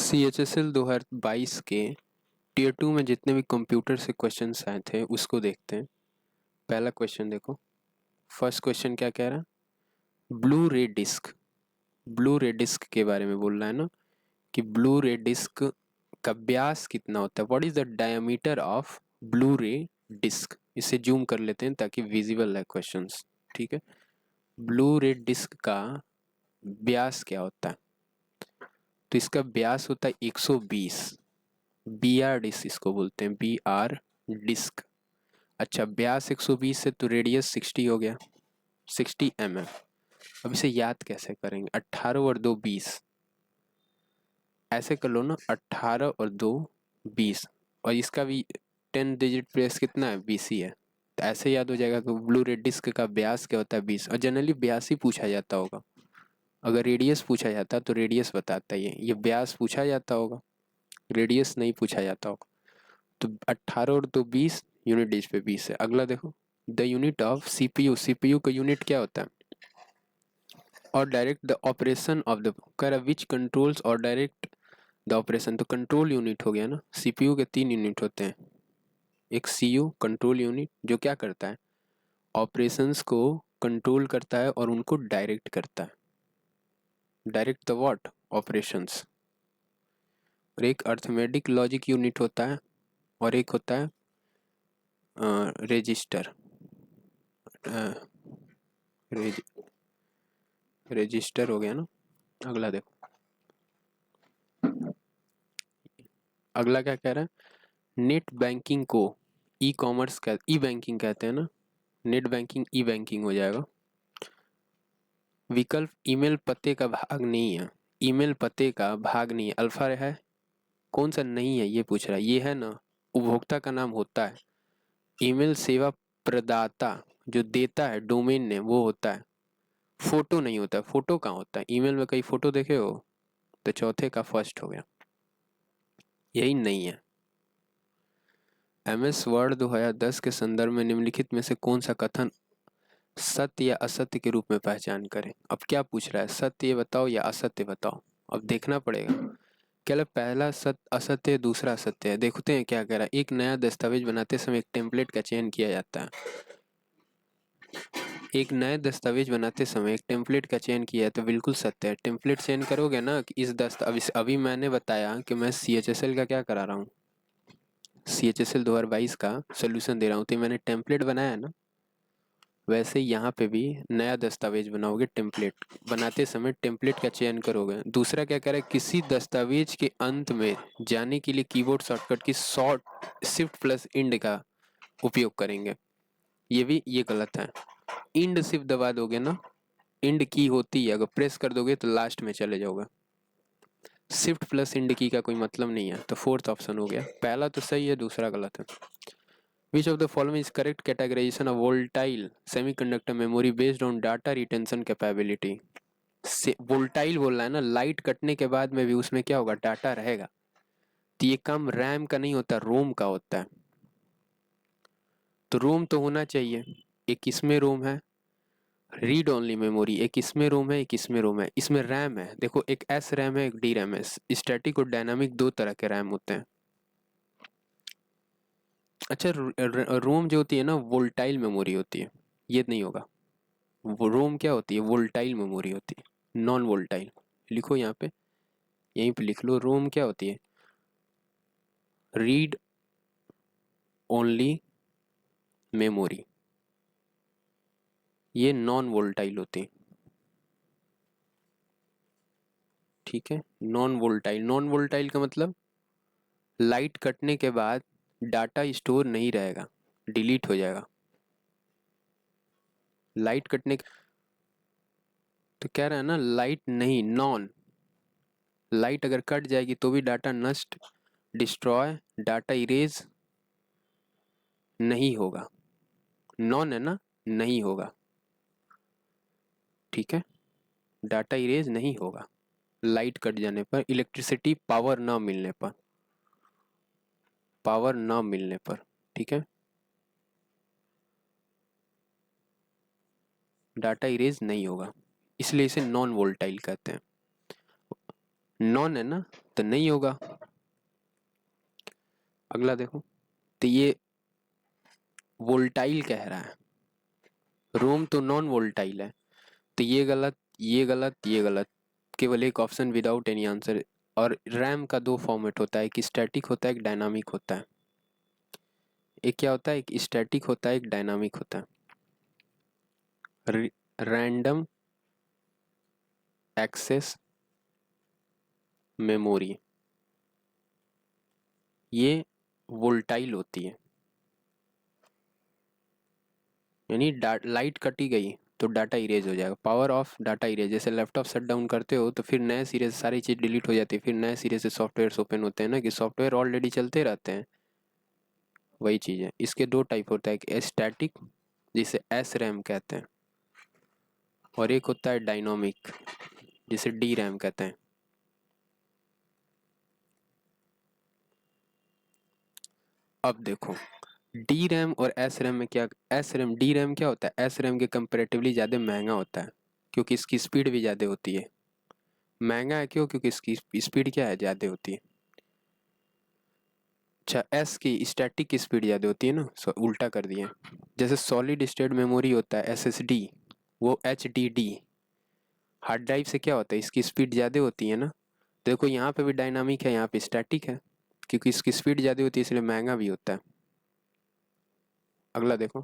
CHSL 2022 के tier 2 में जितने भी कंप्यूटर से क्वेश्चंस आए थे उसको देखते हैं। पहला क्वेश्चन देखो। फर्स्ट क्वेश्चन क्या कह रहा है? ब्लू रे डिस्क के बारे में बोल रहा है ना कि ब्लू रे डिस्क का व्यास कितना होता है। What is the diameter of blue रे डिस्क। इसे जूम कर लेते हैं ताकि विजिबल है क्वेश्चंस। ठीक है, ब्लू रे डिस्क का व्यास क्या होता है? तो इसका व्यास होता है 120। बी आर डिस्क इसको बोलते हैं, बी आर डिस्क। अच्छा, व्यास 120 है तो रेडियस 60 हो गया, 60 mm। अब इसे याद कैसे करेंगे? 18 और 2 20। ऐसे कर लो ना, 18 और 2 20। और इसका भी 10 डिजिट प्लेस कितना है? 20 ही है। तो ऐसे याद हो जाएगा कि ब्लू रेड डिस्क का व्यास क्या होता है? 20। और जनरली व्यास ही पूछा जाता होगा। अगर रेडियस पूछा जाता तो रेडियस बताता ही है, ये व्यास पूछा जाता होगा, रेडियस नहीं पूछा जाता होगा। तो 18 और 2 20, यूनिट डिज पे 20 है। अगला देखो, the unit of CPU. CPU का यूनिट क्या होता है? और direct the operation of the कर विच कंट्रोल्स और डायरेक्ट द ऑपरेशन। तो कंट्रोल यूनिट हो गया ना। सीपीयू के 3 यूनिट होते हैं। एक सीयू कंट्रोल यूनिट जो क्या करता है? ऑपरेशंस को कंट्रोल करता है और उनको डायरेक्ट करता है। Direct the what? ऑपरेशंस। और एक अर्थमेटिक लॉजिक यूनिट होता है और एक होता है रजिस्टर। रजिस्टर हो गया ना। अगला देखो, अगला क्या कह रहा है? नेट बैंकिंग को ई कॉमर्स का ई बैंकिंग कहते हैं ना। नेट बैंकिंग ई बैंकिंग हो जाएगा। विकल्प ईमेल पते का भाग नहीं है। ईमेल पते का भाग नहीं है। अल्फा है, कौन सा नहीं है ये पूछ रहा है। ये है ना, उपभोक्ता का नाम होता है। ईमेल सेवा प्रदाता जो देता है डोमेन ने वो होता है। फोटो नहीं होता है। फोटो कहाँ होता है? ईमेल में कई फोटो देखे हो? तो चौथे का फर्स्ट हो गया, यही नहीं है। MS वर्ड 2010 के संदर्भ में निम्नलिखित में से कौन सा कथन सत्य या असत्य के रूप में पहचान करें? अब क्या पूछ रहा है? सत्य बताओ या असत्य बताओ। अब देखना पड़ेगा। क्या पहला सत्य असत्य है, दूसरा असत्य है। देखते हैं क्या कह रहा है। एक नया दस्तावेज बनाते समय एक टेम्पलेट का चयन किया जाता है। एक नए दस्तावेज बनाते समय एक टेम्पलेट का चयन किया है तो बिल्कुल सत्य है। टेम्पलेट चयन करोगे ना कि इस दस्तावेज, अभी मैंने बताया कि मैं CHSL का क्या करा रहा हूँ, CHSL 2022 का सोल्यूशन दे रहा हूँ, तो मैंने टेम्पलेट बनाया है ना। वैसे यहाँ पे भी नया दस्तावेज बनाओगे, टेम्पलेट बनाते समय टेम्पलेट का चयन करोगे। दूसरा क्या कह रहा है? किसी दस्तावेज के अंत में जाने के लिए कीबोर्ड शॉर्टकट की शिफ्ट प्लस इंड का उपयोग करेंगे। ये गलत है। इंड सिर्फ दबा दोगे ना, इंड की होती है, अगर प्रेस कर दोगे तो लास्ट में चले जाओगे। शिफ्ट प्लस इंड की का कोई मतलब नहीं है। तो फोर्थ ऑप्शन हो गया। पहला तो सही है, दूसरा गलत है। Which of the following is correct categorisation of volatile semiconductor memory based on data retention capability. Volatile बोल रहा है ना, लाइट कटने के बाद में भी उसमें क्या होगा? डाटा रहेगा। तो ये काम रैम का नहीं होता, रोम का होता है। तो रोम तो होना चाहिए। एक इसमें रोम है, रीड ओनली मेमोरी, एक इसमें रोम है, एक इसमें रोम है। इसमें रैम है, देखो एक एस रैम है, एक डी रैम है। स्टैटिक और डायनामिक दो तरह के रैम होते हैं। अच्छा, रोम जो होती है ना वोल्टाइल मेमोरी होती है, ये नहीं होगा। वो रोम क्या होती है? वोल्टाइल मेमोरी होती है, नॉन वोल्टाइल। लिखो यहाँ पे, यहीं पे लिख लो। रोम क्या होती है? रीड ओनली मेमोरी, ये नॉन वोल्टाइल होती है। ठीक है, नॉन वोल्टाइल। नॉन वोल्टाइल का मतलब लाइट कटने के बाद डाटा स्टोर नहीं रहेगा, डिलीट हो जाएगा। लाइट कटने तो कह रहा है ना, लाइट नहीं, नॉन। लाइट अगर कट जाएगी तो भी डाटा नष्ट, डिस्ट्रॉय, डाटा इरेज नहीं होगा। नॉन है ना, नहीं होगा। ठीक है, डाटा इरेज नहीं होगा लाइट कट जाने पर, इलेक्ट्रिसिटी पावर ना मिलने पर, पावर ना मिलने पर। ठीक है, डाटा इरेज नहीं होगा, इसलिए इसे नॉन वोल्टाइल कहते हैं। नॉन है ना, तो नहीं होगा। अगला देखो, तो ये वोल्टाइल कह रहा है, रोम तो नॉन वोल्टाइल है, तो ये गलत, ये गलत, ये गलत, केवल एक ऑप्शन विदाउट एनी आंसर। और रैम का दो फॉर्मेट होता है, एक स्टैटिक होता है, एक डायनामिक होता है। एक क्या होता है, एक स्टैटिक होता है, एक डायनामिक होता है। रैंडम एक्सेस मेमोरी, ये वोल्टाइल होती है, यानी लाइट कटी गई तो डाटा इरेज हो जाएगा, पावर ऑफ डाटा इरेज। जैसे लैपटॉप शट डाउन करते हो तो फिर नए सिरे से सारी चीज़ डिलीट हो जाती है, फिर नए सिरे से सॉफ्टवेयर ओपन होते हैं ना, कि सॉफ्टवेयर ऑलरेडी चलते रहते हैं, वही चीज़ है। इसके दो टाइप होता है, एक स्टैटिक जिसे एस रैम कहते हैं, और एक होता है डायनामिक जिसे डी रैम कहते हैं। अब देखो, डी रैम और एस रैम में क्या, एस रैम डी रैम क्या होता है, एस रैम के कंपेरेटिवली ज़्यादा महंगा होता है, क्योंकि इसकी स्पीड भी ज़्यादा होती है। महंगा है क्यों, क्योंकि इसकी स्पीड क्या है, ज़्यादा होती है। अच्छा, एस की स्टैटिक की स्पीड ज़्यादा होती है ना, उल्टा कर दिया। जैसे सॉलिड स्टेट मेमोरी होता है एस एस डी, वो H D D. Hard drive से क्या होता है, इसकी स्पीड ज़्यादा होती है ना। देखो यहाँ पे भी डायनामिक है, यहाँ पे स्टैटिक है, क्योंकि इसकी स्पीड ज़्यादा होती है इसलिए महंगा भी होता है। अगला देखो,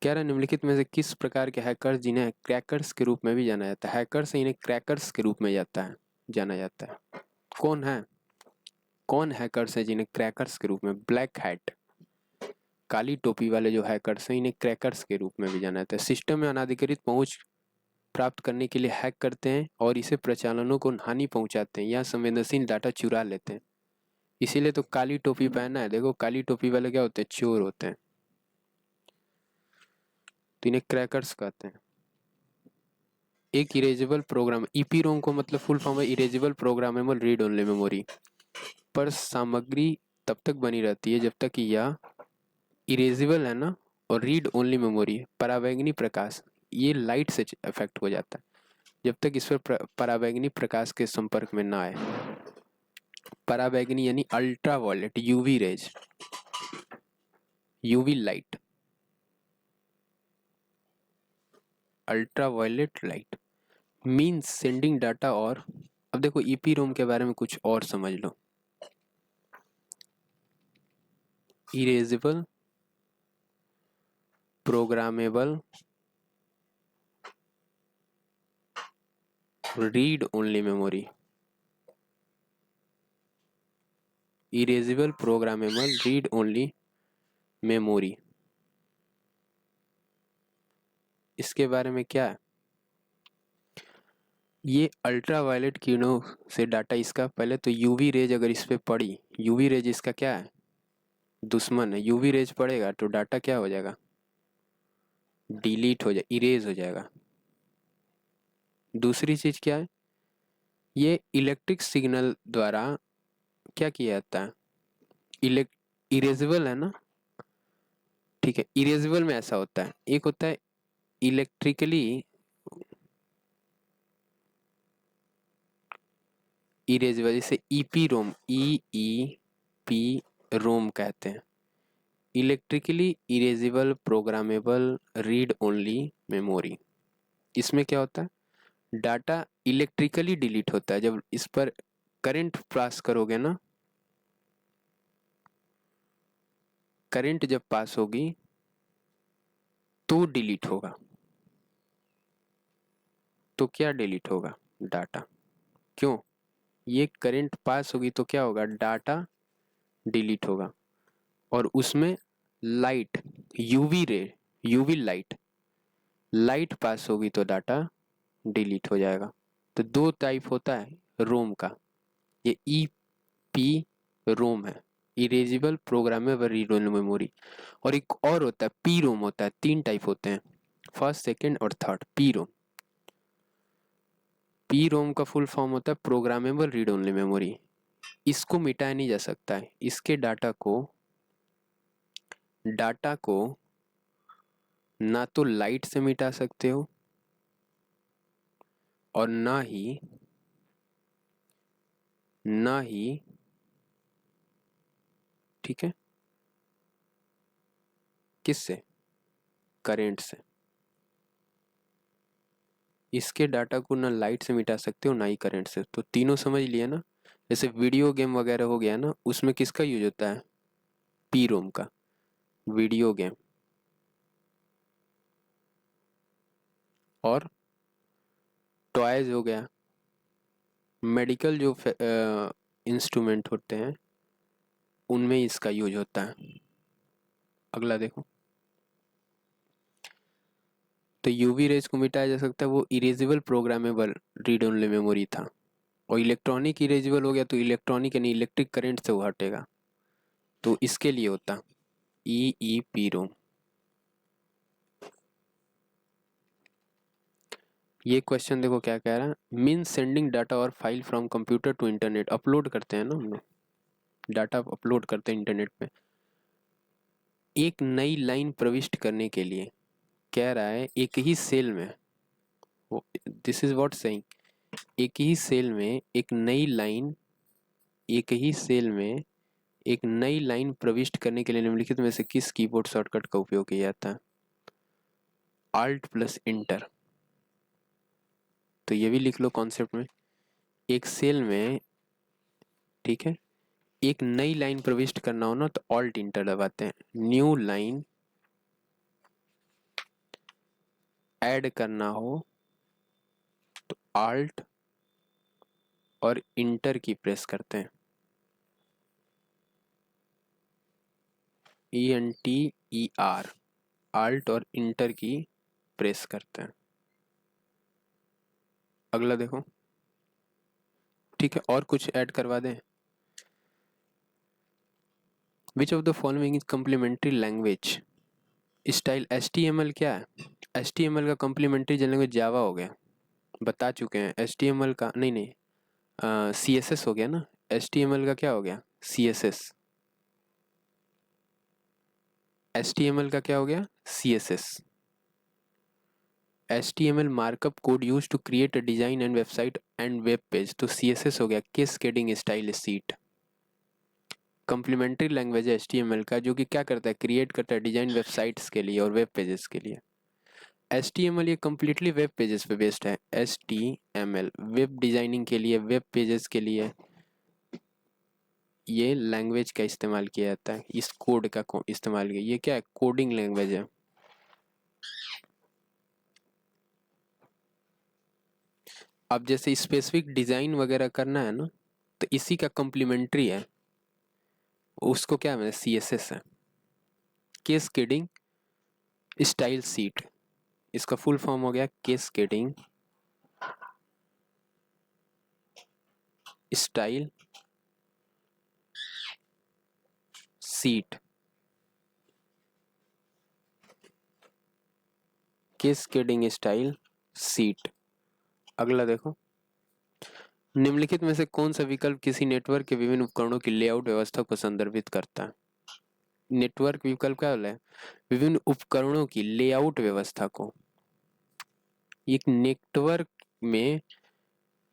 कह रहा है निम्नलिखित में से किस प्रकार के हैकर्स जिन्हें क्रैकर्स के रूप में भी जाना जाता है, हैकर्स इन्हें क्रैकर्स के रूप में जाना जाता है। कौन है, कौन हैकर्स है जिन्हें क्रैकर्स के रूप में, ब्लैक हैट, काली टोपी वाले जो हैकर्स हैं इन्हें क्रैकर्स के रूप में भी जाना जाता है। सिस्टम में अनाधिकृत पहुंच प्राप्त करने के लिए हैक करते हैं और इसे प्रचालनों को हानि पहुंचाते हैं या संवेदनशील डाटा चुरा लेते हैं। इसीलिए तो काली टोपी पहना है। देखो काली टोपी वाले क्या होते हैं, चोर होते हैं, तो इन्हें क्रैकर्स कहते हैं। एक इरेजेबल प्रोग्राम, ईपी रोम को मतलब फुल फॉर्म है erasable programmable read only memory, पर सामग्री तब तक बनी रहती है जब तक कि यह इरेजेबल है ना, और रीड ओनली मेमोरी, परावैंगनी प्रकाश, ये लाइट से अफेक्ट हो जाता है जब तक इस पर परावैंगनी प्रकाश के संपर्क में ना आए। परावैंगनी यानी ultra violet, UV rays, UV light, ultra violet light means sending data. और अब देखो ईपी रोम के बारे में कुछ और समझ लो। Erasable programmable read only memory, erasable programmable read only memory, इसके बारे में क्या है, ये अल्ट्रा वायलेट किरणों से डाटा, इसका पहले तो यूवी रेज अगर इस पे पड़ी, यूवी रेज इसका क्या है, दुश्मन है। यूवी रेज पड़ेगा तो डाटा क्या हो जाएगा, डिलीट हो जाए, इरेज हो जाएगा। दूसरी चीज क्या है, ये इलेक्ट्रिक सिग्नल द्वारा क्या किया जाता है, इरेजेबल है ना, ठीक है। इरेजेबल में ऐसा होता है, एक होता है इलेक्ट्रिकली इरेजेबल, जैसे ईपी रोम, ई पी रोम कहते हैं, electrically erasable programmable read only memory. इसमें क्या होता है, डाटा इलेक्ट्रिकली डिलीट होता है, जब इस पर करंट पास करोगे ना, करंट जब पास होगी तो डिलीट होगा। तो क्या डिलीट होगा, डाटा, क्यों, ये करंट पास होगी तो क्या होगा, डाटा डिलीट होगा। और उसमें light, UV ray, UV light, light pass होगी तो डाटा डिलीट हो जाएगा। तो दो टाइप होता है रोम का, ये ई पी रोम है, erasable programmable read only memory. और एक और होता है पी रोम होता है, तीन टाइप होते हैं, फर्स्ट सेकंड और third. P ROM, P ROM का फुल फॉर्म होता है प्रोग्रामेबल रीड ओनली मेमोरी। इसको मिटाया नहीं जा सकता है, इसके डाटा को ना तो लाइट से मिटा सकते हो और ना ही ठीक है किससे, करेंट से। इसके डाटा को ना लाइट से मिटा सकते हो ना ही करंट से, तो तीनों समझ लिए ना। जैसे वीडियो गेम वगैरह हो गया ना, उसमें किसका यूज होता है, पी रोम का, वीडियो गेम। और टॉयज हो गया, मेडिकल जो इंस्ट्रूमेंट होते हैं उनमें इसका यूज होता है। अगला देखो, तो यूवी रेज को मिटाया जा सकता है, वो erasable programmable read only memory था। और इलेक्ट्रॉनिक इरेजेबल हो गया तो इलेक्ट्रॉनिक यानी इलेक्ट्रिक करंट से वो हटेगा, तो इसके लिए होता ई पी रोम। ये क्वेश्चन देखो क्या कह रहा है, मीन सेंडिंग डाटा और file from computer to internet. Upload करते हैं ना हम लोग, डाटा अपलोड करते हैं इंटरनेट पे। एक नई लाइन प्रविष्ट करने के लिए कह रहा है एक ही सेल में, दिस इज व्हाट सेइंग, एक ही सेल में एक नई लाइन, एक ही सेल में एक नई लाइन प्रविष्ट करने के लिए निम्नलिखित में से किस कीबोर्ड शॉर्टकट का उपयोग किया जाता है, आल्ट प्लस इंटर। तो ये भी लिख लो कॉन्सेप्ट में, एक सेल में ठीक है एक नई लाइन प्रविष्ट करना हो ना तो ऑल्ट इंटर दबाते हैं, न्यू लाइन ऐड करना हो तो आल्ट और इंटर की प्रेस करते हैं, ENTER, आल्ट और इंटर की प्रेस करते हैं। अगला देखो, ठीक है और कुछ ऐड करवा दें। Which of the following is complementary language style, HTML क्या है, HTML का कम्प्लीमेंट्री लैंग्वेज जावा हो गया, बता चुके हैं। HTML का नहीं CSS हो गया ना, HTML का क्या हो गया, CSS। HTML का क्या हो गया, CSS। HTML markup code use to create a design and website and web page, तो CSS हो गया cascading style sheet. Complementary language है HTML का, जो कि क्या करता है, क्रिएट करता है डिजाइन वेबसाइट्स के लिए और वेब पेजेस के लिए। HTML ये कम्प्लीटली वेब पेजेस पे बेस्ड है, HTML वेब डिजाइनिंग के लिए, वेब पेजेस के लिए ये लैंग्वेज का इस्तेमाल किया जाता है, इस कोड का इस्तेमाल किया, ये क्या है, कोडिंग लैंग्वेज है। अब जैसे स्पेसिफिक डिजाइन वगैरह करना है ना, तो इसी का कम्प्लीमेंट्री है, उसको क्या है, CSS है, कैस्केडिंग स्टाइल सीट। इसका फुल फॉर्म हो गया cascading style seat, cascading style seat. अगला देखो, निम्नलिखित में से कौन सा विकल्प किसी नेटवर्क के विभिन्न उपकरणों की लेआउट व्यवस्था को संदर्भित करता है। नेटवर्क विकल्प क्या है, विभिन्न उपकरणों की लेआउट व्यवस्था को। एक नेटवर्क में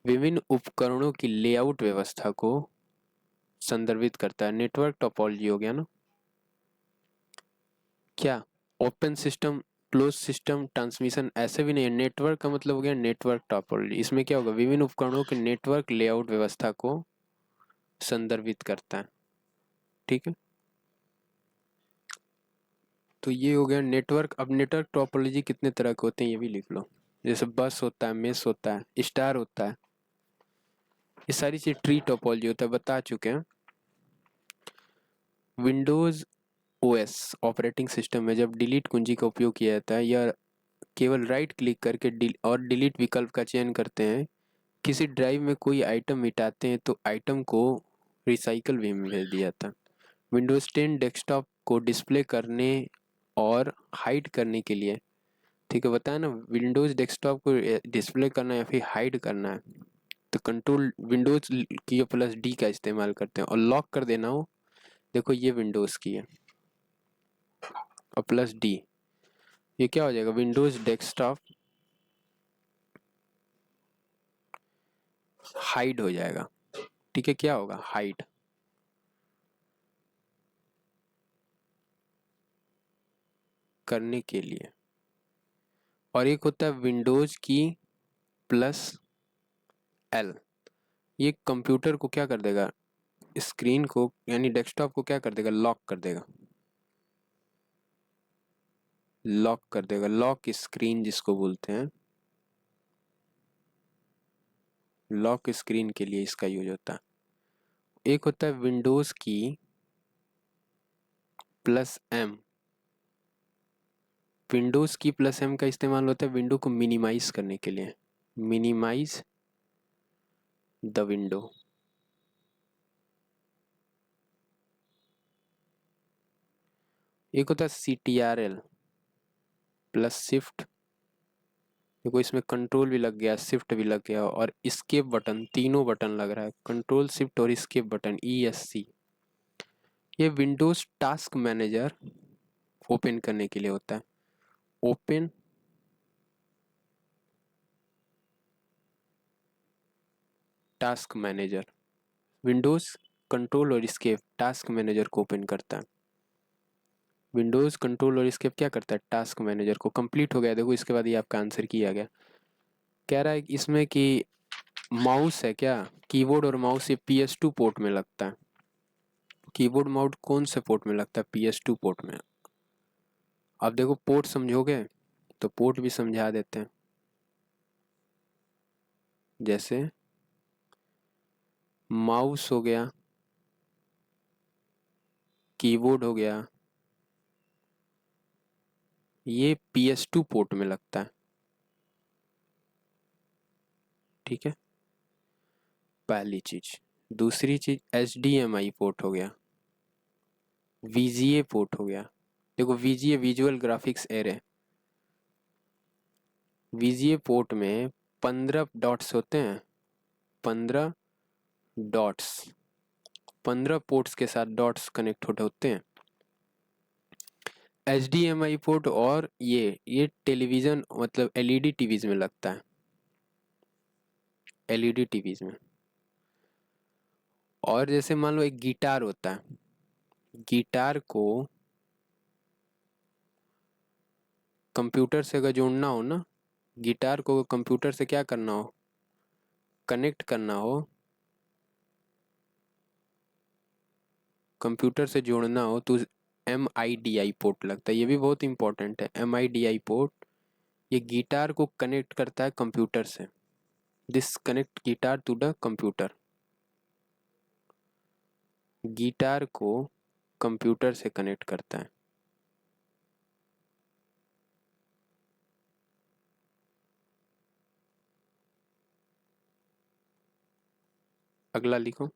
विभिन्न उपकरणों की लेआउट व्यवस्था को संदर्भित करता है, नेटवर्क टोपोलॉजी हो गया ना। क्या open system, close system, transmission ऐसे भी नहीं है, नेटवर्क का मतलब हो गया नेटवर्क टोपोलॉजी। इसमें क्या होगा, विभिन्न उपकरणों के नेटवर्क लेआउट व्यवस्था को संदर्भित करता है, ठीक है। तो ये हो गया नेटवर्क। अब नेटवर्क टोपोलॉजी कितने तरह के होते हैं ये भी लिख लो, जैसे बस होता है, मेस होता है, स्टार होता है, ये सारी चीज ट्री टोपोलॉजी होता है, बता चुके हैं। विंडोज OS ऑपरेटिंग सिस्टम में जब डिलीट कुंजी का उपयोग किया जाता है या केवल राइट क्लिक करके और डिलीट विकल्प का चयन करते हैं, किसी ड्राइव में कोई आइटम मिटाते हैं तो आइटम को रिसाइकल भी में भेज दिया जाता है। विंडोज 10 डेस्कटॉप को डिस्प्ले करने और हाइड करने के लिए, ठीक है बताया ना, विंडोज डेस्कटॉप को डिस्प्ले करना या फिर हाइड करना है तो कंट्रोल विंडोज की प्लस डी का इस्तेमाल करते हैं। और लॉक कर देना हो, देखो ये विंडोज की है और प्लस डी, ये क्या हो जाएगा, विंडोज डेस्कटॉप हाइड हो जाएगा। ठीक है, क्या होगा, हाइड। करने के लिए। और एक होता है विंडोज की प्लस एल। ये कंप्यूटर को क्या कर देगा, स्क्रीन को यानी डेस्कटॉप को क्या कर देगा, लॉक कर देगा। लॉक कर देगा, लॉक स्क्रीन जिसको बोलते हैं, लॉक स्क्रीन के लिए इसका यूज होता है। एक होता है विंडोज की प्लस एम। विंडोज की प्लस एम का इस्तेमाल होता है विंडो को मिनिमाइज करने के लिए। Minimise the window. एक होता है CTRL प्लस शिफ्ट। देखो इसमें कंट्रोल भी लग गया, शिफ्ट भी लग गया और एस्केप बटन, तीनों बटन लग रहा है, कंट्रोल शिफ्ट और एस्केप बटन, ESC। ये विंडोज टास्क मैनेजर ओपन करने के लिए होता है। Open task manager, Windows control और एस्केप टास्क मैनेजर को ओपन करता है। विंडोज कंट्रोल और एस्केप क्या करता है, टास्क मैनेजर को। कंप्लीट हो गया, देखो इसके बाद ये आपका आंसर किया गया। कह रहा है इसमें कि माउस है क्या, कीबोर्ड और माउस ये PS2 पोर्ट में लगता है। कीबोर्ड माउस कौन से पोर्ट में लगता है, PS2 पोर्ट में। अब देखो पोर्ट समझोगे तो पोर्ट भी समझा देते हैं। जैसे माउस हो गया, कीबोर्ड हो गया, ये PS2 पोर्ट में लगता है। ठीक है, पहली चीज। दूसरी चीज HDMI पोर्ट हो गया, VGA पोर्ट हो गया। देखो VGA visual graphics array, VGA port में 15 डॉट्स होते हैं, 15 डॉट्स, 15 पोर्ट्स के साथ डॉट्स कनेक्ट होते हैं। HDMI पोर्ट और ये टेलीविजन मतलब LED टीवीज में लगता है, LED टीवीज में। और जैसे मान लो एक गिटार होता है, गिटार को कंप्यूटर से अगर जोड़ना हो ना, गिटार को कंप्यूटर से क्या करना हो, कनेक्ट करना हो, कंप्यूटर से जोड़ना हो तो MIDI पोर्ट लगता है। ये भी बहुत इंपॉर्टेंट है, MIDI पोर्ट। ये गिटार को कनेक्ट करता है कंप्यूटर से। This connect guitar to the computer. Guitar को कंप्यूटर से कनेक्ट करता है। अगला लिखो,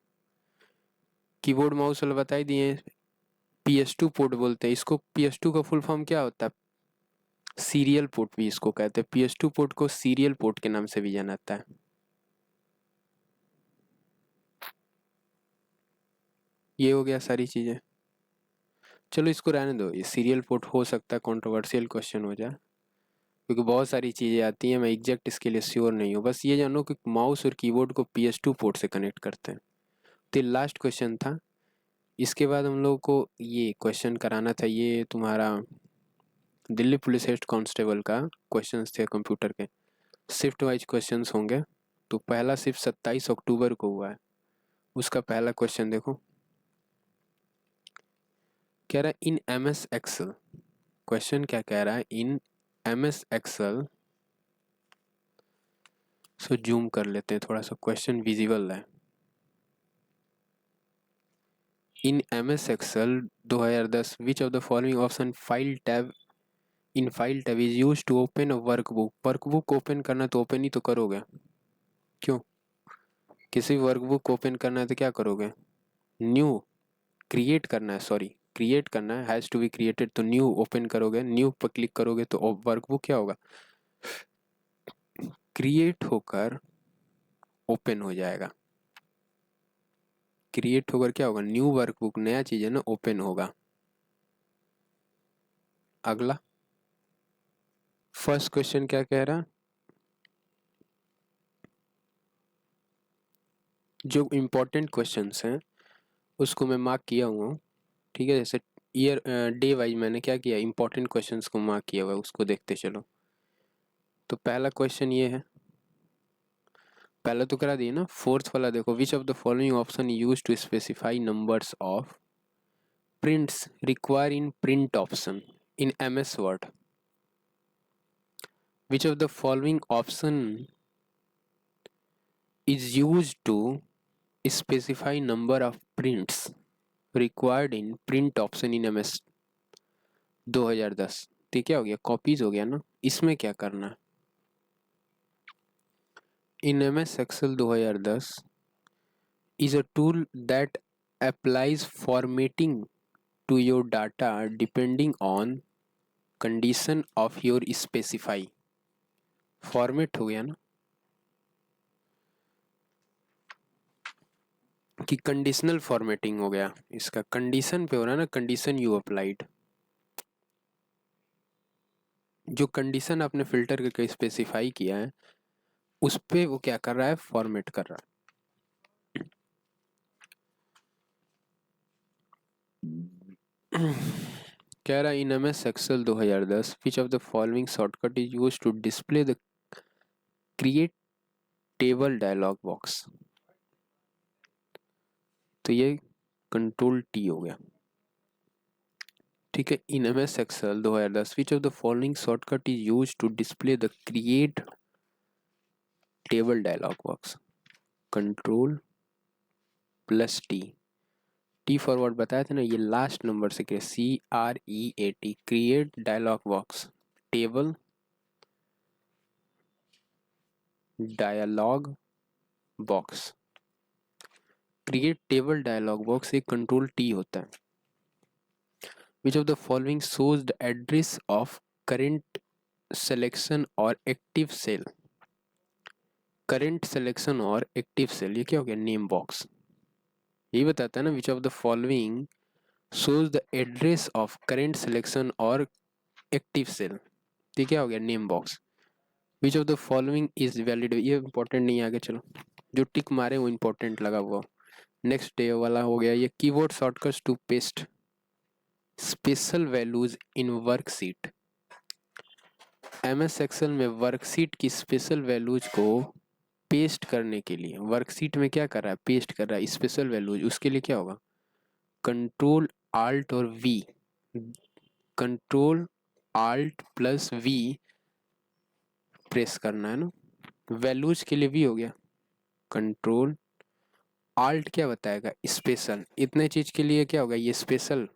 कीबोर्ड माउस वाला बता ही दिए, PS2 पोर्ट बोलते हैं इसको। PS2 का फुल फॉर्म क्या होता है, सीरियल पोर्ट भी इसको कहते हैं। PS2 पोर्ट को सीरियल पोर्ट के नाम से भी जाना जाता है। ये हो गया सारी चीजें। चलो इसको रहने दो, ये सीरियल पोर्ट हो सकता है कंट्रोवर्शियल क्वेश्चन हो जाए, क्योंकि बहुत सारी चीज़ें आती हैं, मैं एग्जैक्ट इसके लिए श्योर नहीं हूँ। बस ये जानो कि माउस और कीबोर्ड को PS2 पोर्ट से कनेक्ट करते हैं। तो ये लास्ट क्वेश्चन था। इसके बाद हम लोग को ये क्वेश्चन कराना था, ये तुम्हारा दिल्ली पुलिस हेड कांस्टेबल का क्वेश्चंस थे कंप्यूटर के, शिफ्ट वाइज क्वेश्चंस होंगे। तो पहला शिफ्ट 27 अक्टूबर को हुआ है, उसका पहला क्वेश्चन देखो। कह रहा है इन MS एक्सेल, क्वेश्चन क्या कह रहा है, in MS Excel. So zoom कर लेते हैं थोड़ा सा, क्वेश्चन विजिबल है। In MS Excel 2010 which of the following option file tab in file tab is use to open a workbook. Workbook open करना तो ओपन ही तो करोगे, क्यों, किसी वर्कबुक ओपन करना है तो क्या करोगे, न्यू क्रिएट करना है, सॉरी क्रिएट करना है, हैज टू बी क्रिएटेड, तो न्यू ओपन करोगे, न्यू पर क्लिक करोगे तो वर्कबुक क्या होगा, क्रिएट होकर ओपन हो जाएगा। क्रिएट होकर क्या होगा, न्यू वर्कबुक, नया चीज है ना, ओपन होगा। अगला फर्स्ट क्वेश्चन क्या कह रहा है, जो इम्पोर्टेंट क्वेश्चंस हैं उसको मैं मार्क किया हुआ हूँ, ठीक है। जैसे ईयर डे वाइज मैंने क्या किया, इम्पोर्टेंट क्वेश्चंस को मार्क किया हुआ है, उसको देखते चलो। तो पहला क्वेश्चन ये है, पहला तो करा दिए ना। फोर्थ वाला देखो, which of the following option use to specify numbers of prints require in print option in MS word. Which of the following option is used to specify number of prints required in print option in MS 2010। तो क्या हो गया, copies हो गया ना। इसमें क्या करना है, in MS Excel 2010 is a tool that applies formatting to your data depending on condition of your specify। Format हो गया ना, कि कंडीशनल फॉर्मेटिंग हो गया, इसका कंडीशन पे हो रहा है ना, कंडीशन यू अप्लाइड। जो कंडीशन आपने फिल्टर करके स्पेसिफाई किया है उस पे वो क्या कर रहा है, फॉर्मेट कर रहा है। कह रहा है in MS Excel 2010 which of the following shortcut is use to display the create table dialog box. तो ये कंट्रोल T हो गया, ठीक है। In MS Excel 2010 which of the following shortcut is use to display the create table dialog box, control +T। T forward बताया था ना, ये लास्ट नंबर से क्या, CREAT, create dialog box table dialog box. Create table dialog box एक control T होता है। Which of the following shows the address of current selection और एक्टिव सेल। करेंट सिलेक्शन और एक्टिव सेल, ये क्या हो गया, नेम बॉक्स। यही बताता है ना, विच of the following shows the address of current selection और एक्टिव सेल, ये क्या हो गया, name box. Which of the following is valid, ये इंपॉर्टेंट नहीं है, आगे चलो। जो टिक मारे वो इंपॉर्टेंट लगा हुआ। नेक्स्ट डे वाला हो गया ये, keyboard shortcuts to paste special values in worksheet. MS Excel में वर्कशीट की स्पेशल वैल्यूज को पेस्ट करने के लिए, वर्कशीट में क्या कर रहा है, पेस्ट कर रहा है स्पेशल वैल्यूज, उसके लिए क्या होगा, कंट्रोल आल्ट और V, control alt +V press करना है ना। वैल्यूज के लिए V हो गया, कंट्रोल आल्ट क्या बताएगा, स्पेशल। इतने चीज के लिए क्या होगा, ये स्पेशल,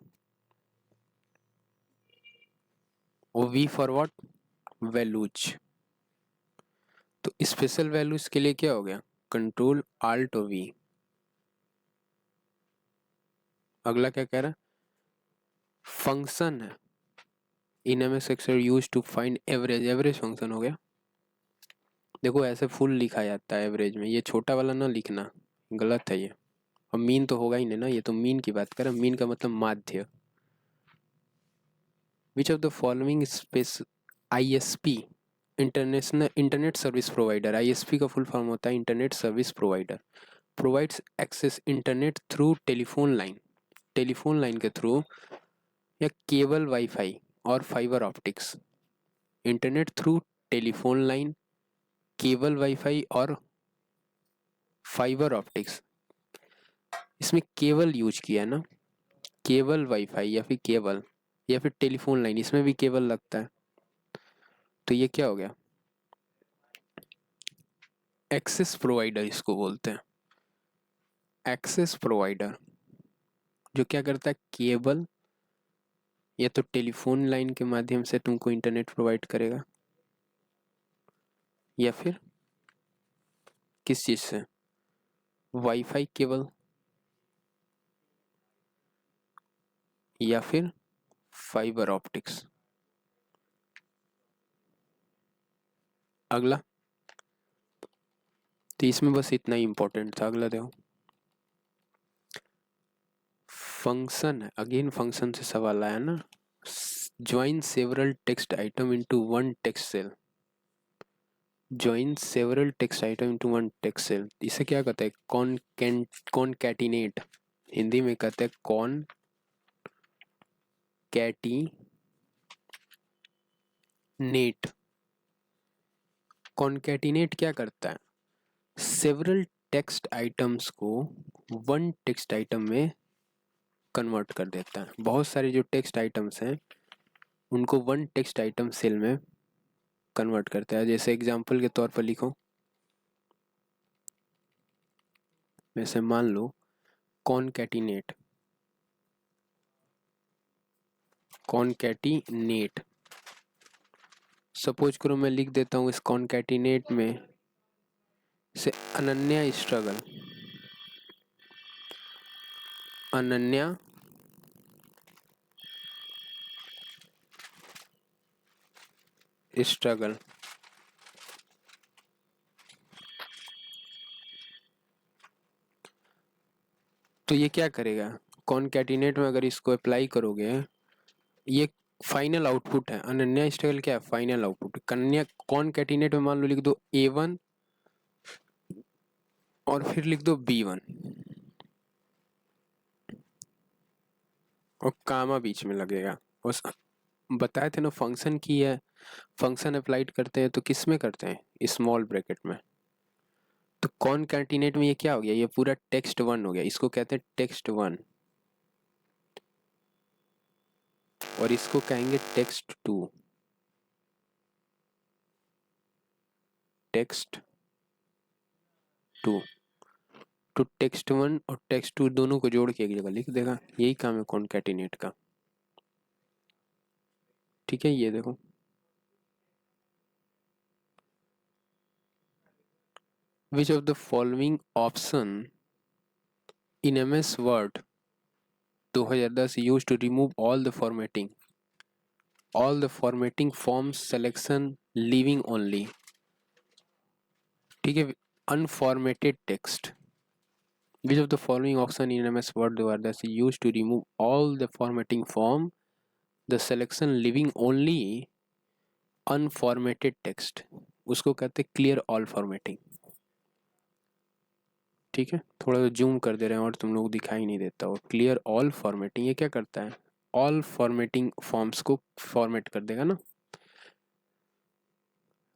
और V फॉर व्हाट, वैल्यूज। तो स्पेशल वैल्यूज के लिए क्या हो गया, कंट्रोल आल्ट और V। अगला क्या कह रहा है, फंक्शन है in MS Excel use to find average. Average function हो गया। देखो ऐसे फुल लिखा जाता है एवरेज में, ये छोटा वाला ना लिखना, गलत है ये। और मीन तो होगा ही नहीं ना, ये तो मीन की बात कर रहा है, मीन का मतलब माध्य। Which of the following space ISP, international internet service provider. ISP का फुल फॉर्म होता है internet service provider, provides access internet through telephone line, telephone line के थ्रू, या केबल वाईफाई और fibre optics. Internet through telephone line, cable wifi और fibre optics. इसमें cable use किया है ना, केबल वाईफाई या फिर केबल या फिर टेलीफोन लाइन, इसमें भी केबल लगता है। तो ये क्या हो गया, एक्सेस प्रोवाइडर इसको बोलते हैं। एक्सेस प्रोवाइडर जो क्या करता है, केबल या तो टेलीफोन लाइन के माध्यम से तुमको इंटरनेट प्रोवाइड करेगा, या फिर किस चीज से, वाईफाई केबल, या फिर फाइबर ऑप्टिक्स। अगला, तो इसमें बस इतना ही इंपॉर्टेंट था। अगला देखो, फंक्शन है, अगेन फंक्शन से सवाल आया ना। Join several text item into one text cell. Join several text item into one text cell, इसे क्या कहते हैं? कॉनकैटिनेट, हिंदी में कहते हैं कॉनकैटिनेट। कॉनकैटिनेट क्या करता है? सेवरल टेक्स्ट आइटम्स को वन टेक्स्ट आइटम में कन्वर्ट कर देता है। बहुत सारे जो टेक्स्ट आइटम्स हैं उनको वन टेक्स्ट आइटम सेल में कन्वर्ट करता है। जैसे एग्जांपल के तौर पर लिखो, जैसे मान लो कॉनकैटिनेट, कॉनकैटिनेट सपोज करो मैं लिख देता हूँ इस कॉनकैटिनेट में से अनन्या स्ट्रगल, अनन्या स्ट्रगल। तो ये क्या करेगा? कॉनकैटिनेट में अगर इसको अप्लाई करोगे, ये फाइनल आउटपुट है। अनन्या स्ट्रगल क्या है? Final output. कन्या कॉनकैटिनेट में मान लो लिख दो A1 और फिर लिख दो B1 और कामा बीच में लगेगा। उस बताए थे ना फंक्शन की है, फंक्शन अप्लाइड करते हैं तो किस में करते हैं? स्मॉल ब्रैकेट में। तो कॉनकैटिनेट में ये क्या हो गया? ये पूरा टेक्स्ट वन हो गया, इसको कहते हैं टेक्स्ट वन, और इसको कहेंगे टेक्स्ट टू, टेक्स्ट टू। तो टेक्स्ट वन और टेक्स्ट टू दोनों को जोड़ के एक जगह लिख देगा, यही काम है कॉनकैटिनेट का। ठीक है, ये देखो which of the following option in MS Word 2010 used to remove all the formatting forms selection leaving only। ठीक है, unformatted text, which of the following option in MS Word 2010 used to remove all the formatting form the selection leaving only unformatted text, उसको कहते हैं clear all formatting. ठीक है, थोड़ा सा zoom कर दे रहे हैं और तुम लोग दिखाई नहीं देता। और क्लियर ऑल फॉर्मेटिंग ये क्या करता है? ऑल फॉर्मेटिंग फॉर्म्स को फॉर्मेट कर देगा ना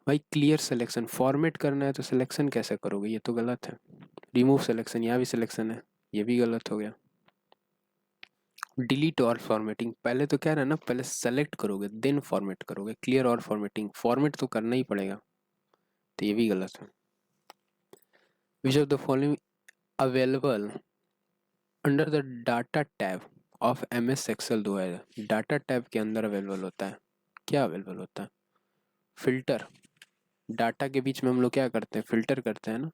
भाई। क्लियर सिलेक्शन फॉर्मेट करना है तो सिलेक्शन कैसे करोगे? ये तो गलत है। रिमूव सिलेक्शन, यहाँ भी सिलेक्शन है, ये भी गलत हो गया। डिलीट ऑल फॉर्मेटिंग, पहले तो क्या रहा ना, पहले सेलेक्ट करोगे देन फॉर्मेट करोगे। क्लियर ऑल फॉर्मेटिंग, फॉर्मेट तो करना ही पड़ेगा, तो ये भी गलत है। Which of the following available under the data tab of MS Excel 2000? Data tab के अंदर अवेलेबल होता है, क्या अवेलेबल होता है? फिल्टर। डाटा के बीच में हम लोग क्या करते हैं? फिल्टर करते हैं ना।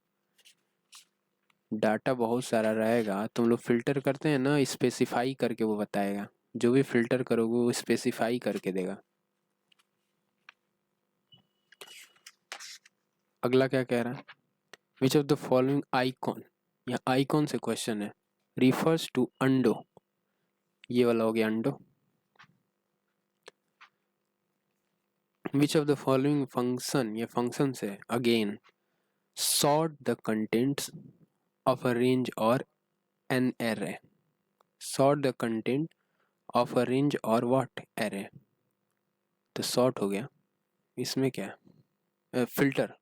डाटा बहुत सारा रहेगा तो हम लोग फिल्टर करते हैं ना, स्पेसिफाई करके वो बताएगा। जो भी फिल्टर करोगे वो स्पेसिफाई करके देगा। अगला क्या कह रहा है? Which of the following icon, या आइकॉन से क्वेश्चन है, रिफर्स टू अंडो, ये वाला हो गया undo. Which of the following function, ये फंक्शन से again sort the contents of a range or an array, sort the content of a range or what array। तो sort हो गया, इसमें क्या है? फिल्टर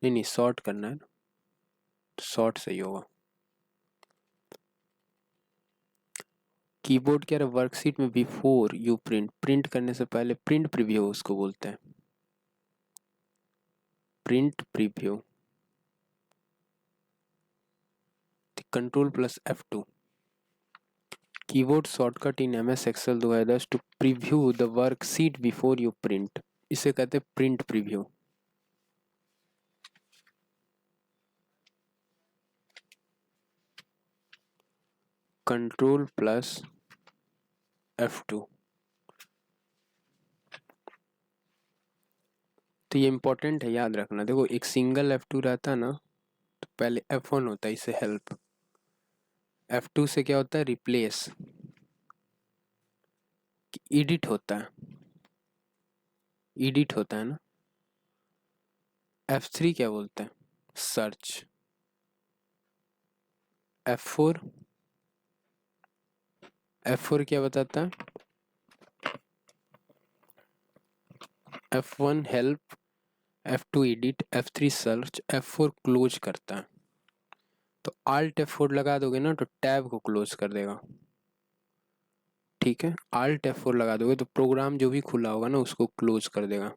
नहीं नहीं, sort करना है, sort सही होगा। कीबोर्ड क्या है? वर्कशीट में बिफोर यू प्रिंट, प्रिंट करने से पहले प्रिंट प्रीव्यू उसको बोलते हैं, print preview. Control plus F2। Keyboard shortcut in MS Excel 2010 to preview the worksheet before you print, इसे कहते हैं print preview. Control plus F2। तो ये इंपॉर्टेंट है, याद रखना। देखो एक सिंगल F2 रहता है ना, तो पहले F1 होता है, इससे हेल्प। F2 से क्या होता है? रिप्लेस, एडिट होता है, एडिट होता है ना। F3 क्या बोलते हैं? सर्च। F4, F4 क्या बताता है? F1 help, F2 edit, F3 search, F4 close करता है। तो Alt F4 लगा दोगे ना तो टैब को क्लोज कर देगा, ठीक है। Alt F4 लगा दोगे तो प्रोग्राम जो भी खुला होगा ना उसको क्लोज कर देगा,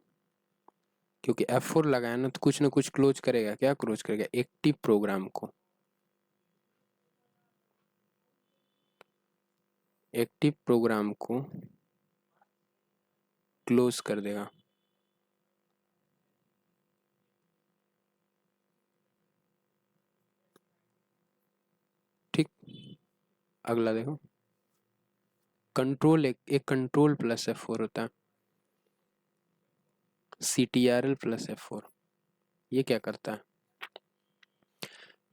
क्योंकि F4 लगाया ना तो कुछ ना कुछ क्लोज करेगा। क्या क्लोज करेगा? एक्टिव प्रोग्राम को, एक्टिव प्रोग्राम को क्लोज कर देगा, ठीक। अगला देखो, कंट्रोल, एक कंट्रोल प्लस F4 होता है, CTRL प्लस F4। ये क्या करता है?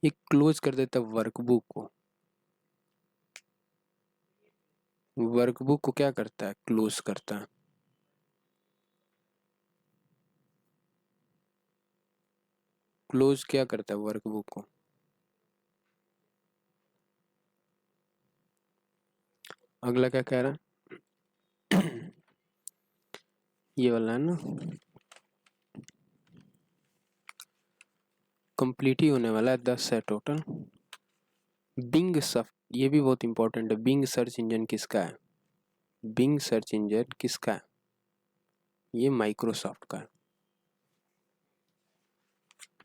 ये क्लोज कर देता है वर्कबुक को। वर्कबुक को क्या करता है? क्लोज करता है। क्लोज क्या करता है वर्कबुक को? अगला क्या कह रहा है? ये वाला है ना, कंप्लीट ही होने वाला है, 10 है टोटल। बिंग सॉफ्ट, ये भी बहुत इंपॉर्टेंट है। बिंग सर्च इंजन किसका है? बिंग सर्च इंजन किसका है? ये माइक्रोसॉफ्ट का है।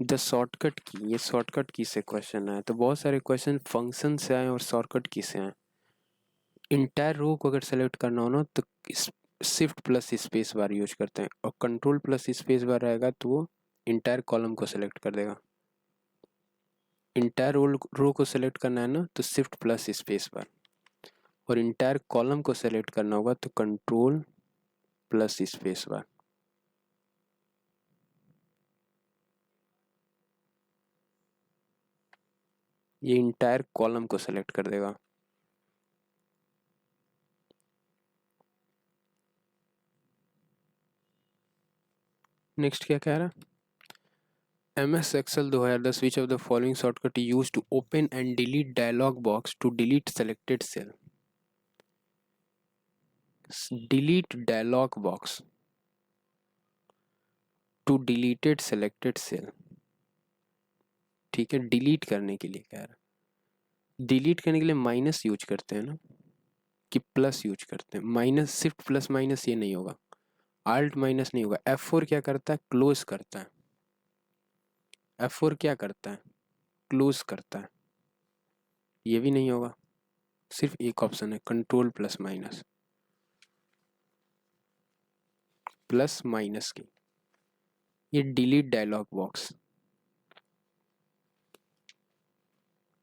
द शॉर्टकट की, ये शॉर्टकट की से क्वेश्चन आया, तो बहुत सारे क्वेश्चन फंक्शन से आए और शॉर्टकट की से आए। इंटायर रो को अगर सेलेक्ट करना हो ना तो shift plus space bar use करते हैं, और कंट्रोल प्लस स्पेस बार रहेगा तो वो इंटायर कॉलम को सेलेक्ट कर देगा। इंटायर रो को सेलेक्ट करना है ना तो शिफ्ट प्लस स्पेस बार, और इंटायर कॉलम को सेलेक्ट करना होगा तो कंट्रोल प्लस स्पेस बार। ये इंटायर कॉलम को सेलेक्ट कर देगा। नेक्स्ट क्या कह रहा है? MS Excel 2010 which of the following shortcut is used to open and delete dialog box to delete selected cell? Delete dialog box to deleted selected cell, ठीक है। डिलीट करने के लिए कह रहा है। डिलीट करने के लिए माइनस यूज करते हैं ना कि प्लस यूज करते हैं? माइनस, शिफ्ट प्लस माइनस ये नहीं होगा, आल्ट माइनस नहीं होगा। F4 क्या करता है? क्लोज करता है। F4 क्या करता है? क्लोज करता है। ये भी नहीं होगा, सिर्फ एक ऑप्शन है, control plus minus, plus minus key. ये delete dialog box,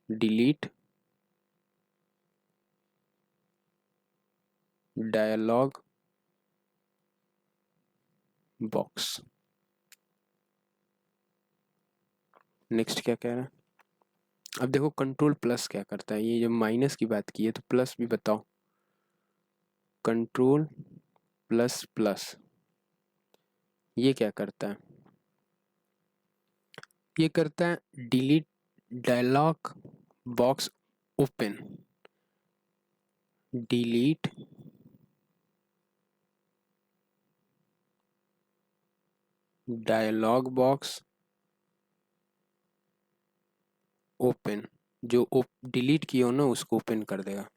delete dialog box. Next क्या कह रहा है? अब देखो कंट्रोल प्लस क्या करता है। ये जब माइनस की बात की है तो प्लस भी बताओ। कंट्रोल प्लस प्लस ये क्या करता है? ये करता है delete dialog box open, delete dialog box open, जो डिलीट किया हो ना उसको ओपन कर देगा।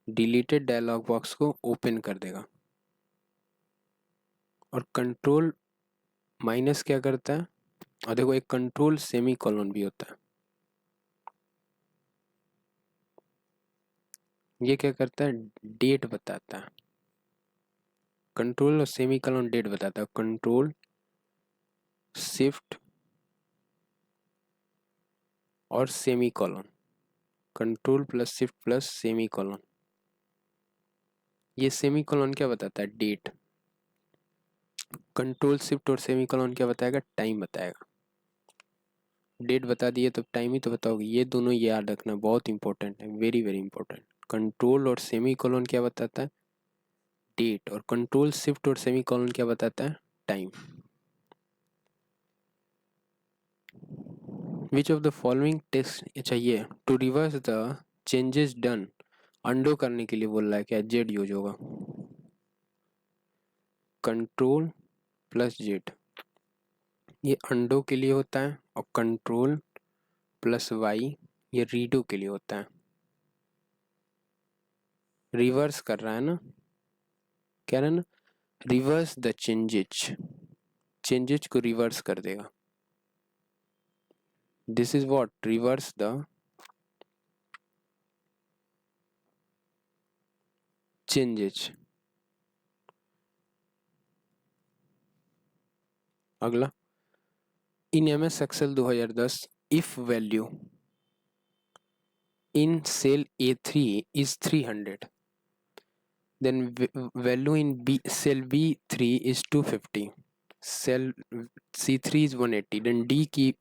डिलीटेड डायलॉग बॉक्स को ओपन कर देगा। और कंट्रोल माइनस क्या करता है? और देखो एक कंट्रोल सेमी कॉलन भी होता है। ये क्या करता है? डेट बताता है। कंट्रोल और सेमी कॉलन डेट बताता है। कंट्रोल शिफ्ट और semi colon, control plus shift plus semi colon. ये सेमी कॉलन क्या बताता है? डेट। कंट्रोल शिफ्ट और सेमी कॉलन क्या बताएगा? टाइम बताएगा। डेट बता दिए तो टाइम ही तो बताओगे। ये दोनों याद रखना, बहुत इंपॉर्टेंट है, वेरी वेरी इंपॉर्टेंट। कंट्रोल और सेमी कॉलन क्या बताता है? डेट। और कंट्रोल शिफ्ट और सेमी कॉलन क्या बताता है? Time. Which of the following text चाहिए to reverse the changes done, undo करने के लिए बोल रहा है, क्या जेड यूज होगा, कंट्रोल प्लस जेड, ये अंडो के लिए होता है, और कंट्रोल प्लस वाई ये रीडो के लिए होता है। रिवर्स कर रहा है ना, कह रहा है ना, रिवर्स द चेंजेज, चेंजेज को रिवर्स कर देगा। This is what, reverse the changes. अगला, in MS Excel 2010 if value in cell A3 is 300, then value in cell B3 is 250, cell C3 is 180, then D की,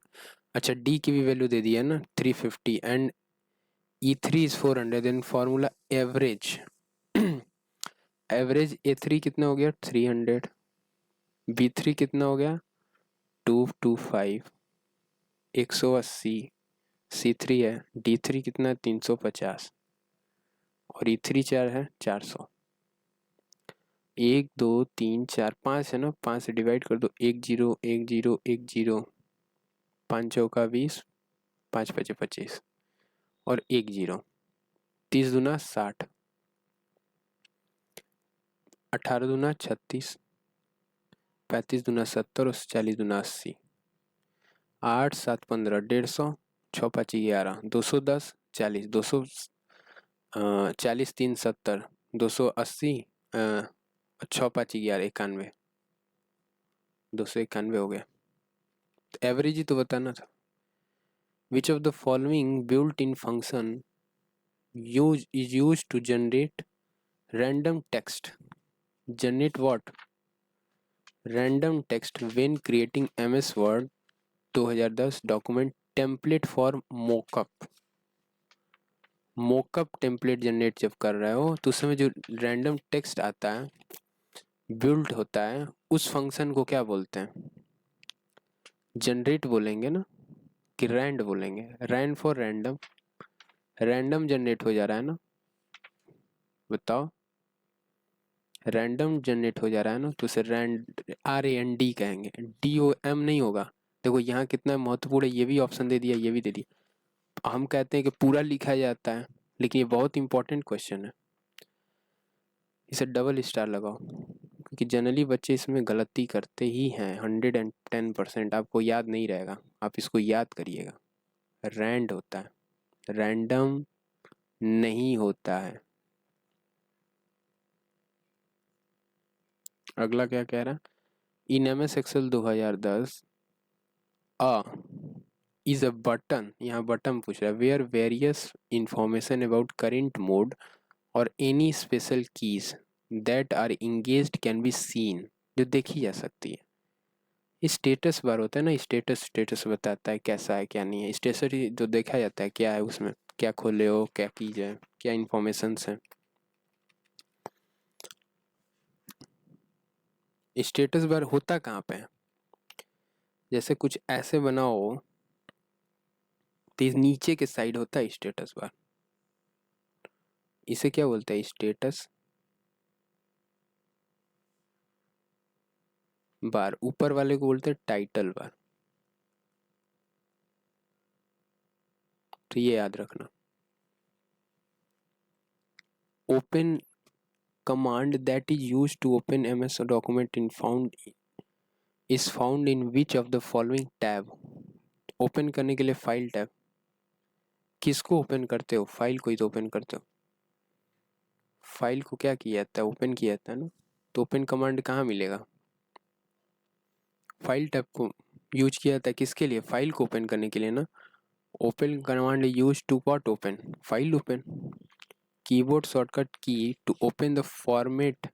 अच्छा D की भी value दे दिया ना 350 and E3 is 400, then formula average, average A3 कितना हो गया 300, B3 कितना हो गया 225, 180, C3 है, D3 कितना है 350 और E3 4 है 400। 1 2 3 4 5 है ना, 5 से डिवाइड कर दो, 1 0 1 0 1 0, 5 चौका 20, 5 पचे 25 और 1 0, 30 दूना 60, 18 दूना 36, 35 दूना 70 और 40 दूना 80, 8 7 15 150, 6 5 11, 210, 40, 200, 40 3 70, 280, 6 5 11 91, 291 हो गया। एवरेज ही तो बताना था। Which of the following built-in function is used to generate random text? Generate what? Random text when creating MS Word 2010 document template for mockup. mockup template generate जब कर रहे हो तो उसमें जो random text आता है, built होता है, उस फंक्शन को क्या बोलते हैं? जनरेट बोलेंगे ना कि रैंड बोलेंगे? Rand for random, random generate हो जा रहा है ना, बताओ, रैंडम जनरेट हो जा रहा है ना, तो उसे RAND कहेंगे, DOM नहीं होगा। देखो यहाँ कितना महत्वपूर्ण है, ये भी ऑप्शन दे दिया, ये भी दे दिया। हम कहते हैं कि पूरा लिखा जाता है, लेकिन ये बहुत इंपॉर्टेंट क्वेश्चन है, इसे डबल स्टार लगाओ, क्योंकि जनरली बच्चे इसमें गलती करते ही हैं 110%। आपको याद नहीं रहेगा, आप इसको याद करिएगा। रैंड होता है, रैंडम नहीं होता है। अगला क्या कह रहा है, in MS Excel 2010 a is a button, यहाँ बटन पूछ रहा है, where various information about current mode और any special keys that are engaged can be seen, जो देखी जा सकती है। स्टेटस बार होता है ना, स्टेटस बताता है कैसा है क्या नहीं है, स्टेटस जो देखा जाता है क्या है उसमें, क्या खोले हो, क्या कीज है, क्या इंफॉर्मेशन है। स्टेटस बार होता कहाँ पे है, जैसे कुछ ऐसे बनाओ तो नीचे के साइड होता है स्टेटस बार, इसे क्या बोलते हैं, स्टेटस बार। ऊपर वाले को बोलते हैं टाइटल बार, तो ये याद रखना। Open command that is used to open MS document is found in which of the following tab. Open करने के लिए फाइल टैब, किसको ओपन करते हो, फाइल को ही तो ओपन करते हो। फाइल को क्या किया जाता है, ओपन किया जाता है ना, तो ओपन कमांड कहाँ मिलेगा, फाइल टैब को यूज किया जाता है, किसके लिए, फाइल को ओपन करने के लिए ना। Open command use to what, open file, open keyboard shortcut key to open the format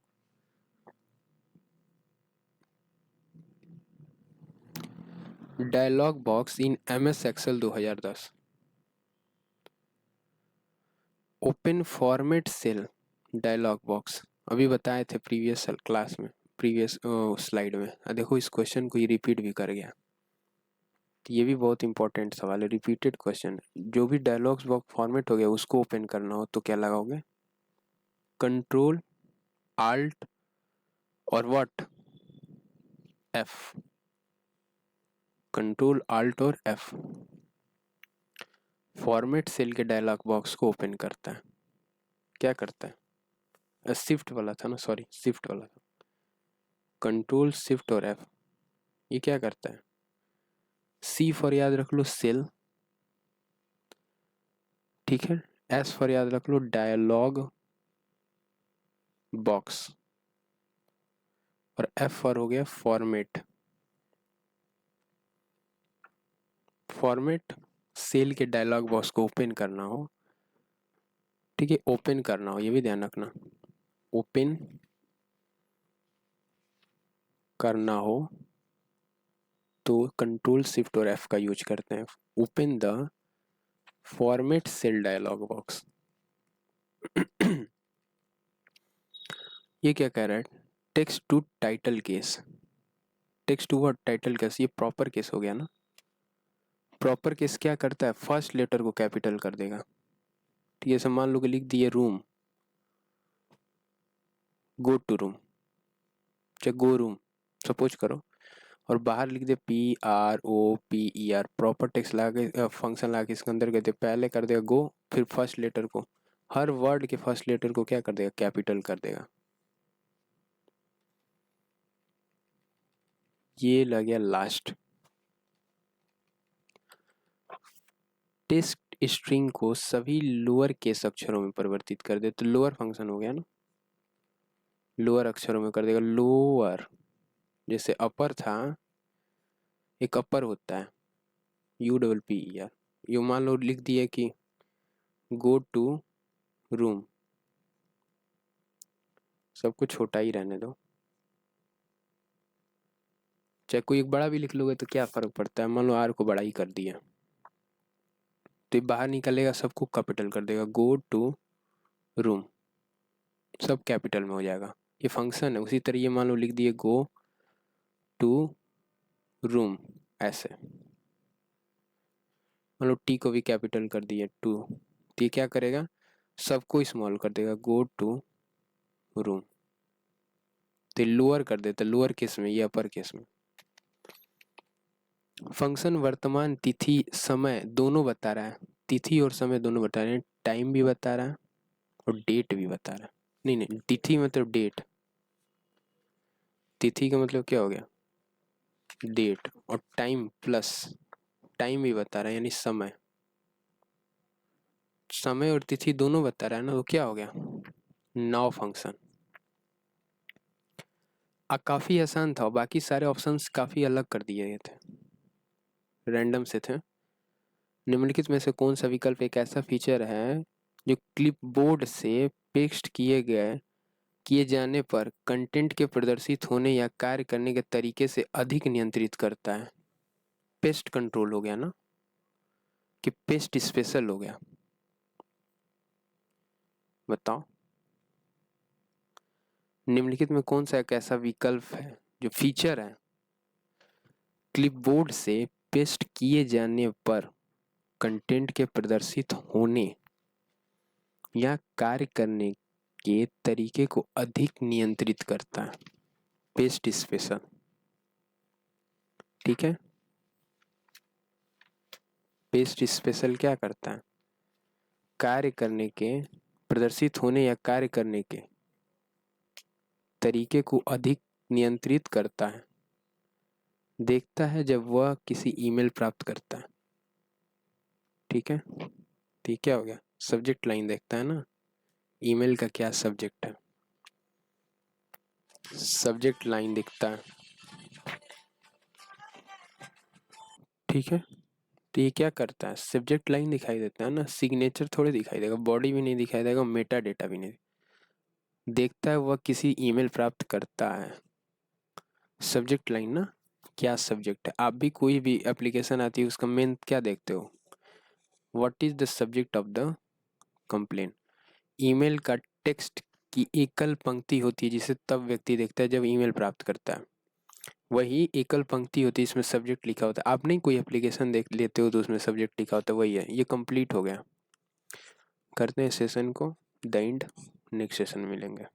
dialog box in MS Excel 2010। Open format cell dialog box अभी बताए थे प्रीवियस क्लास में, प्रीवियस स्लाइड में। देखो इस क्वेश्चन को ये रिपीट भी कर गया। तो ये भी बहुत इंपॉर्टेंट सवाल है, रिपीटेड क्वेश्चन। जो भी डायलॉग्स बॉक्स फॉर्मेट हो गया उसको ओपन करना हो तो क्या लगाओगे? कंट्रोल आल्ट और व्हाट? एफ। कंट्रोल आल्ट और एफ फॉर्मेट सेल के डायलॉग बॉक्स को ओपन करता है। क्या करता है? शिफ्ट वाला था ना, सॉरी शिफ्ट वाला था। कंट्रोल शिफ्ट और एफ ये क्या करता है? सी फॉर याद रख लो सेल, ठीक है। एस फॉर याद रख लो डायलॉग बॉक्स, और एफ फॉर हो गया फॉर्मेट। फॉर्मेट सेल के डायलॉग बॉक्स को ओपन करना हो, ठीक है, ओपन करना हो ये भी ध्यान रखना, ओपन करना हो तो कंट्रोल शिफ्ट और एफ का यूज करते हैं। Open the format cell dialog box. ये क्या कह रहा है? Text to title case. Text to what? Title case. ये प्रॉपर केस हो गया ना। प्रॉपर केस क्या करता है? फर्स्ट लेटर को कैपिटल कर देगा, ठीक है। जैसे मान लो कि लिख दिए रूम, गो टू रूम, चाहे गो रूम सपोज करो, और बाहर लिख दे PROPER, प्रॉपर टेक्स्ट ला के फंक्शन ला के इसके अंदर कर दे, पहले कर देगा गो, फिर फर्स्ट लेटर को, हर वर्ड के फर्स्ट लेटर को क्या कर देगा? कैपिटल कर देगा। ये लग गया लास्ट। टेक्स्ट स्ट्रिंग को सभी लोअर केस अक्षरों में परिवर्तित कर दे, तो लोअर फंक्शन हो गया ना, लोअर अक्षरों में कर देगा। लोअर जैसे अपर था, एक अपर होता है UPPER, ये मान लो लिख दिया कि गो टू रूम, सब कुछ छोटा ही रहने दो, चाहे कोई एक बड़ा भी लिख लोगे तो क्या फर्क पड़ता है। मान लो आर को बड़ा ही कर दिया तो ये बाहर निकलेगा, सबको कैपिटल कर देगा, गो टू रूम, सब कैपिटल में हो जाएगा। ये फंक्शन है। उसी तरह ये मान लो लिख दिए गो टू रूम, ऐसे मान लो टी को भी कैपिटल कर दिया टू, तो ये क्या करेगा? सबको स्मॉल कर देगा, गो टू रूम। तो लोअर कर देता, लोअर केस में, ये अपर केस में। फंक्शन वर्तमान तिथि समय दोनों बता रहा है, तिथि और समय दोनों बता रहे हैं, टाइम भी बता रहा है और डेट भी बता रहा है। नहीं नहीं, तिथि मतलब डेट, तिथि का मतलब क्या हो गया? डेट, और टाइम प्लस टाइम भी बता रहा है, यानी समय। समय और तिथि दोनों बता रहा है ना, तो क्या हो गया? Now function. काफी आसान था, बाकी सारे ऑप्शंस काफी अलग कर दिए गए थे, रैंडम से थे। निम्नलिखित में से कौन सा विकल्प एक ऐसा फीचर है जो क्लिपबोर्ड से पेस्ट किए जाने पर कंटेंट के प्रदर्शित होने या कार्य करने के तरीके से अधिक नियंत्रित करता है? पेस्ट कंट्रोल हो गया ना, कि पेस्ट स्पेशल हो गया? बताओ, निम्नलिखित में कौन सा एक ऐसा विकल्प है जो फीचर है क्लिपबोर्ड से पेस्ट किए जाने पर कंटेंट के प्रदर्शित होने या कार्य करने के तरीके को अधिक नियंत्रित करता है? पेस्ट स्पेशल, ठीक है। पेस्ट स्पेशल क्या करता है? कार्य करने के, प्रदर्शित होने या कार्य करने के तरीके को अधिक नियंत्रित करता है, देखता है जब वह किसी ईमेल प्राप्त करता है, ठीक है। तो ये क्या हो गया? सब्जेक्ट लाइन देखता है ना, ईमेल का क्या सब्जेक्ट है? सब्जेक्ट लाइन दिखता है, ठीक है। तो ये क्या करता है? सब्जेक्ट लाइन दिखाई देता है ना, सिग्नेचर थोड़ी दिखाई देगा, बॉडी भी नहीं दिखाई देगा, मेटा डेटा भी नहीं। देखता है वह किसी ईमेल प्राप्त करता है, सब्जेक्ट लाइन ना, क्या सब्जेक्ट है। आप भी कोई भी एप्लीकेशन आती है उसका मेन क्या देखते हो? What is the subject of the complain. Email का टेक्स्ट की एकल पंक्ति होती है जिसे तब व्यक्ति देखता है जब ईमेल प्राप्त करता है। वही एकल पंक्ति होती है, इसमें सब्जेक्ट लिखा होता है। आप नहीं कोई एप्लीकेशन देख लेते हो तो उसमें सब्जेक्ट लिखा होता है, वही है। ये कंप्लीट हो गया। करते हैं सेशन को द एंड, नेक्स्ट सेशन मिलेंगे।